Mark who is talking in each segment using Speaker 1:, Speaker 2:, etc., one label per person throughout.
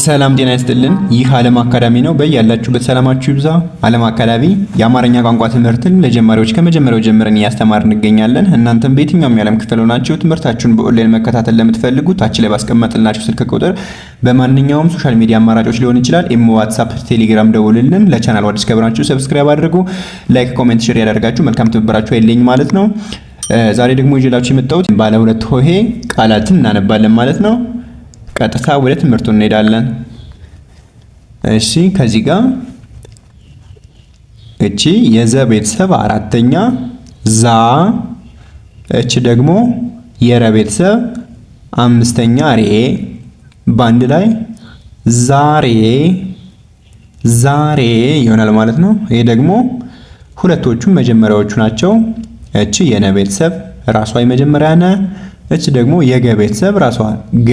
Speaker 1: ሰላም ጤና ይስጥልን። ይህ ዓለም አካዳሚ ነው። በያላችሁበት ሰላማችሁ ይብዛ። ዓለም አካዳሚ የአማርኛ ቋንቋ ትምህርትን ለጀማሪዎች ከመጀመሪያው ጀምረን እያስተማርን እንገኛለን። እናንተም በየትኛውም የዓለም ክፍል ሆናችሁ ትምህርታችሁን በኦንላይን መከታተል ለምትፈልጉ ታች ላይ ባስቀመጥላችሁ ስልክ ቁጥር በማንኛውም ሶሻል ሚዲያ አማራጮች ሊሆን ይችላል፣ ኢሞ፣ ዋትስአፕ፣ ቴሌግራም ደውሉልን። ለቻናሉ አዲስ ከሆናችሁ ሰብስክራይብ አድርጉ። ላይክ፣ ኮሜንት፣ ሼር ያደርጋችሁ መልካም ትብብራችሁ አይለኝ ማለት ነው። ዛሬ ደግሞ ይዤላችሁ የመጣሁት ባለ ሁለት ሆሄ ቃላትን እናነባለን ማለት ነው። ቀጥታ ወደ ትምህርቱ እንሄዳለን። እሺ ከዚህ ጋር እቺ የዘ ቤተሰብ አራተኛ ዛ፣ እቺ ደግሞ የረ ቤተሰብ አምስተኛ ሬ፣ ባንድ ላይ ዛሬ ዛሬ ይሆናል ማለት ነው። ይሄ ደግሞ ሁለቶቹም መጀመሪያዎቹ ናቸው። እቺ የነ ቤተሰብ ራሷ የመጀመሪያ ነ፣ እቺ ደግሞ የገ ቤተሰብ ራሷ ገ፣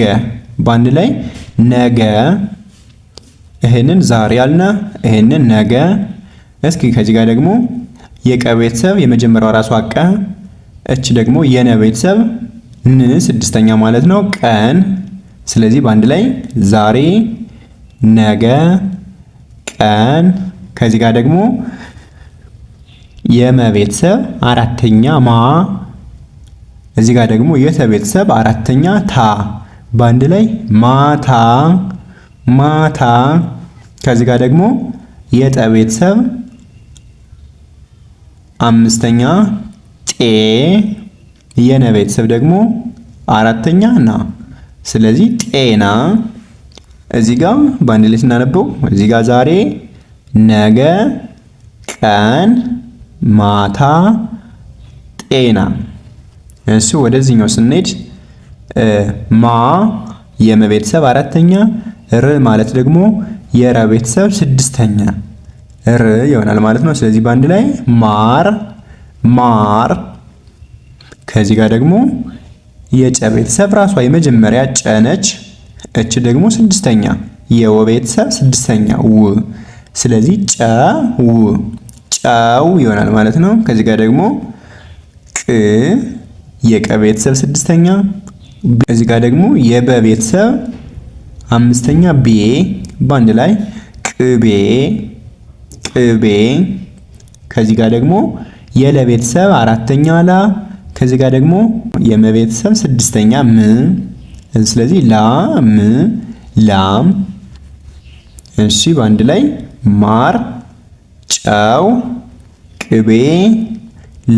Speaker 1: ባንድ ላይ ነገ። ይሄንን ዛሬ አልነ፣ ይሄንን ነገ። እስኪ ከዚህ ጋር ደግሞ የቀ ቤተሰብ የመጀመሪያው ራሷ ቀ፣ እች ደግሞ የነ ቤተሰብ ን ስድስተኛ ማለት ነው ቀን። ስለዚህ ባንድ ላይ ዛሬ ነገ ቀን። ከዚህ ጋር ደግሞ የመ ቤተሰብ አራተኛ ማ፣ እዚህ ጋር ደግሞ የተ ቤተሰብ አራተኛ ታ፣ ባንድ ላይ ማታ ማታ። ከዚህ ጋር ደግሞ የጠ ቤተሰብ አምስተኛ ጤ፣ የነ ቤተሰብ ደግሞ አራተኛ ና፣ ስለዚህ ጤና። እዚህ ጋር ባንድ ላይ ስናነበው እዚህ ጋር ዛሬ ነገ ቀን ማታ ጤና። እሱ ወደዚህኛው ስንሄድ ማ የመ ቤተሰብ አራተኛ፣ ር ማለት ደግሞ የረ ቤተሰብ ስድስተኛ ር ይሆናል ማለት ነው። ስለዚህ ባንድ ላይ ማር ማር። ከዚህ ጋር ደግሞ የጨ ቤተሰብ ራሷ የመጀመሪያ ጨ ነች፣ እች ደግሞ ስድስተኛ የወ ቤተሰብ ስድስተኛ ው፣ ስለዚህ ጨው ጨው ይሆናል ማለት ነው። ከዚህ ጋር ደግሞ ቅ የቀ ቤተሰብ ስድስተኛ፣ እዚህ ጋር ደግሞ የበ ቤተሰብ አምስተኛ ቤ፣ ባንድ ላይ ቅቤ ቅቤ። ከዚህ ጋር ደግሞ የለ ቤተሰብ አራተኛ ላ፣ ከዚህ ጋር ደግሞ የመ ቤተሰብ ስድስተኛ ም፣ ስለዚህ ላም ላም። እሺ ባንድ ላይ ማር ጨው ቅቤ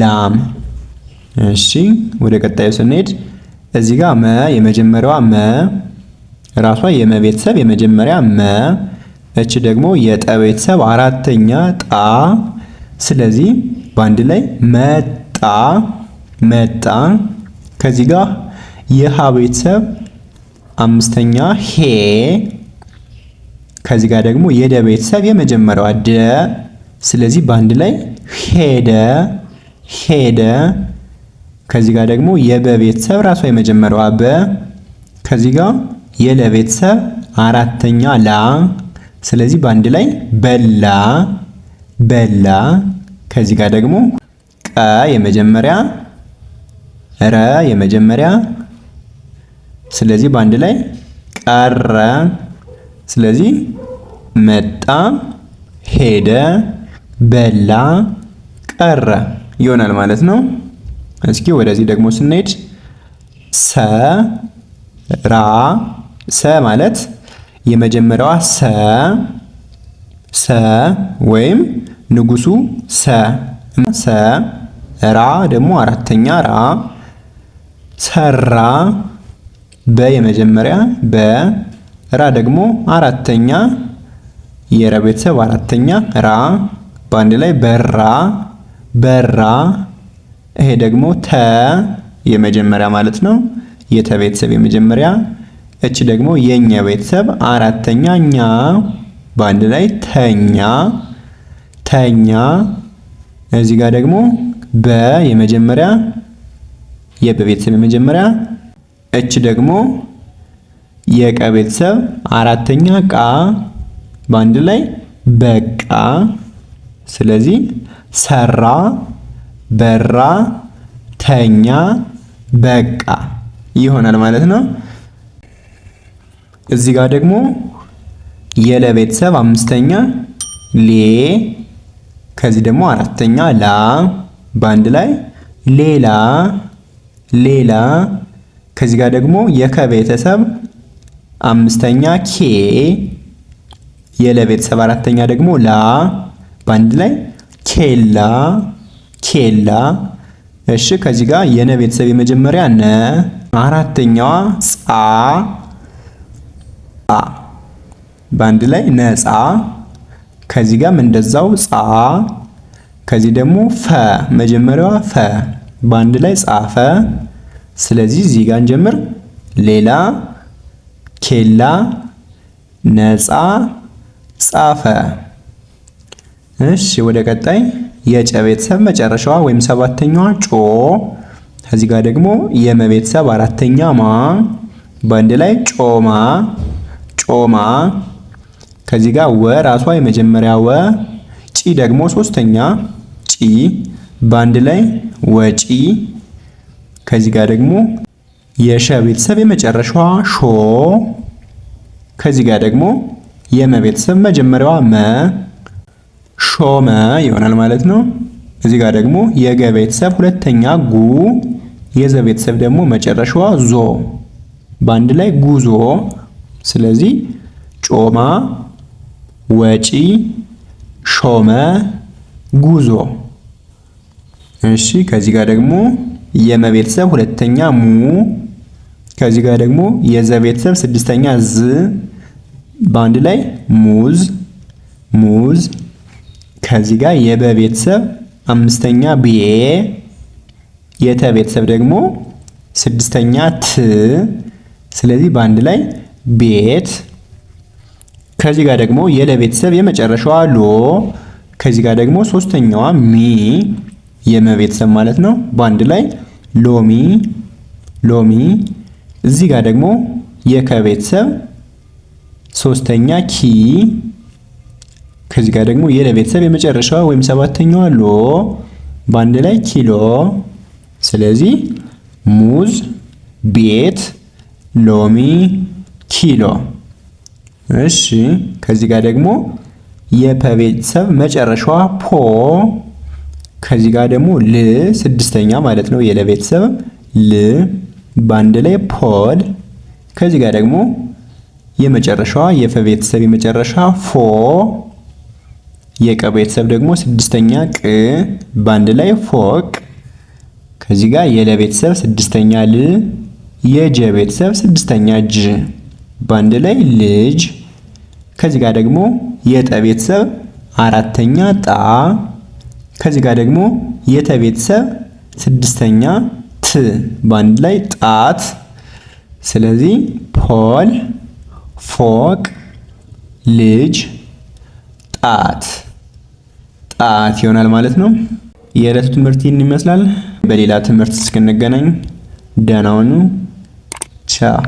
Speaker 1: ላም። እሺ ወደ ቀጣዩ ስንሄድ እዚህ ጋር መ የመጀመሪያዋ መ ራሷ የመ ቤተሰብ የመጀመሪያ መ፣ እች ደግሞ የጠ ቤተሰብ አራተኛ ጣ፣ ስለዚህ በአንድ ላይ መጣ መጣ። ከዚህ ጋር የሃ ቤተሰብ አምስተኛ ሄ፣ ከዚህ ጋር ደግሞ የደ ቤተሰብ የመጀመሪያዋ ደ፣ ስለዚህ በአንድ ላይ ሄደ ሄደ። ከዚህ ጋር ደግሞ የበ ቤተሰብ ራሷ የመጀመሪያዋ በ፣ ከዚህ ጋር የለ ቤተሰብ አራተኛ ላ፣ ስለዚህ በአንድ ላይ በላ በላ። ከዚህ ጋር ደግሞ ቀ የመጀመሪያ ረ የመጀመሪያ፣ ስለዚህ በአንድ ላይ ቀረ፣ ስለዚህ መጣ ሄደ በላ ቀረ ይሆናል ማለት ነው። እስኪ ወደዚህ ደግሞ ስንሄድ ሰ ራ፣ ሰ ማለት የመጀመሪያዋ ሰ ሰ ወይም ንጉሱ ሰ ሰ፣ ራ ደግሞ አራተኛ ራ፣ ሰራ በ የመጀመሪያ በ፣ ራ ደግሞ አራተኛ የረ ቤተሰብ አራተኛ ራ፣ በአንድ ላይ በራ በራ። ይሄ ደግሞ ተ የመጀመሪያ ማለት ነው የተ ቤተሰብ የመጀመሪያ፣ እች ደግሞ የኛ ቤተሰብ አራተኛ ኛ፣ በአንድ ላይ ተኛ ተኛ። እዚህ ጋር ደግሞ በ የመጀመሪያ የበ ቤተሰብ የመጀመሪያ፣ እች ደግሞ የቀ ቤተሰብ አራተኛ ቃ፣ በአንድ ላይ በቃ። ስለዚህ ሰራ፣ በራ፣ ተኛ፣ በቃ ይሆናል ማለት ነው። እዚህ ጋር ደግሞ የለ ቤተሰብ አምስተኛ ሌ፣ ከዚህ ደግሞ አራተኛ ላ፣ በአንድ ላይ ሌላ ሌላ። ከዚህ ጋር ደግሞ የከ ቤተሰብ አምስተኛ ኬ፣ የለ ቤተሰብ አራተኛ ደግሞ ላ፣ በአንድ ላይ ኬላ ኬላ። እሺ ከዚህ ጋር የነ ቤተሰብ የመጀመሪያ ነ፣ አራተኛዋ ጻ፣ በአንድ ላይ ነጻ። ከዚህ ጋርም እንደዛው ጻ። ከዚህ ደግሞ ፈ፣ መጀመሪያዋ ፈ፣ በአንድ ላይ ጻፈ። ስለዚህ እዚህ ጋር እንጀምር። ሌላ፣ ኬላ፣ ነጻ፣ ጻፈ። እሺ ወደ ቀጣይ የጨ ቤተሰብ መጨረሻዋ ወይም ሰባተኛዋ ጮ። ከዚህ ጋር ደግሞ የመ ቤተሰብ አራተኛ ማ፣ በአንድ ላይ ጮማ ጮማ። ከዚህ ጋር ወ ራሷ የመጀመሪያ ወ፣ ጪ ደግሞ ሶስተኛ ጪ፣ በአንድ ላይ ወጪ። ከዚህ ጋር ደግሞ የሸ ቤተሰብ የመጨረሻዋ ሾ። ከዚህ ጋር ደግሞ የመ ቤተሰብ መጀመሪያዋ መ፣ ሾመ ይሆናል ማለት ነው። እዚህ ጋር ደግሞ የገ ቤተሰብ ሁለተኛ ጉ፣ የዘ ቤተሰብ ደግሞ መጨረሻዋ ዞ፣ በአንድ ላይ ጉዞ። ስለዚህ ጮማ፣ ወጪ፣ ሾመ፣ ጉዞ። እሺ ከዚህ ጋር ደግሞ የመ ቤተሰብ ሁለተኛ ሙ፣ ከዚህ ጋር ደግሞ የዘ ቤተሰብ ስድስተኛ ዝ፣ በአንድ ላይ ሙዝ ሙዝ። ከዚህ ጋር የበ ቤተሰብ አምስተኛ ቤ፣ የተ ቤተሰብ ደግሞ ስድስተኛ ት፣ ስለዚህ በአንድ ላይ ቤት። ከዚህ ጋር ደግሞ የለ ቤተሰብ የመጨረሻዋ ሎ፣ ከዚህ ጋር ደግሞ ሶስተኛዋ ሚ፣ የመ ቤተሰብ ማለት ነው፣ በአንድ ላይ ሎሚ ሎሚ። እዚህ ጋር ደግሞ የከ ቤተሰብ ሶስተኛ ኪ፣ ከዚህ ጋር ደግሞ የለ ቤተሰብ የመጨረሻዋ ወይም ሰባተኛዋ ሎ፣ በአንድ ላይ ኪሎ። ስለዚህ ሙዝ፣ ቤት፣ ሎሚ፣ ኪሎ። እሺ ከዚህ ጋር ደግሞ የፐ ቤተሰብ መጨረሻዋ ፖ፣ ከዚህ ጋር ደግሞ ል ስድስተኛ ማለት ነው የለ ቤተሰብ ል፣ በአንድ ላይ ፖል። ከዚህ ጋር ደግሞ የመጨረሻዋ የፈ ቤተሰብ የመጨረሻ ፎ፣ የቀ ቤተሰብ ደግሞ ስድስተኛ ቅ፣ በአንድ ላይ ፎቅ። ከዚህ ጋር የለ ቤተሰብ ስድስተኛ ል፣ የጀ ቤተሰብ ስድስተኛ ጅ፣ በአንድ ላይ ልጅ። ከዚህ ጋር ደግሞ የጠ ቤተሰብ አራተኛ ጣ፣ ከዚህ ጋር ደግሞ የተ ቤተሰብ ስድስተኛ ት፣ በአንድ ላይ ጣት። ስለዚህ ፖል፣ ፎቅ፣ ልጅ፣ ጣት ጣት ይሆናል ማለት ነው። የዕለቱ ትምህርት ይህን ይመስላል። በሌላ ትምህርት እስክንገናኝ ደህና ሁኑ። ቻው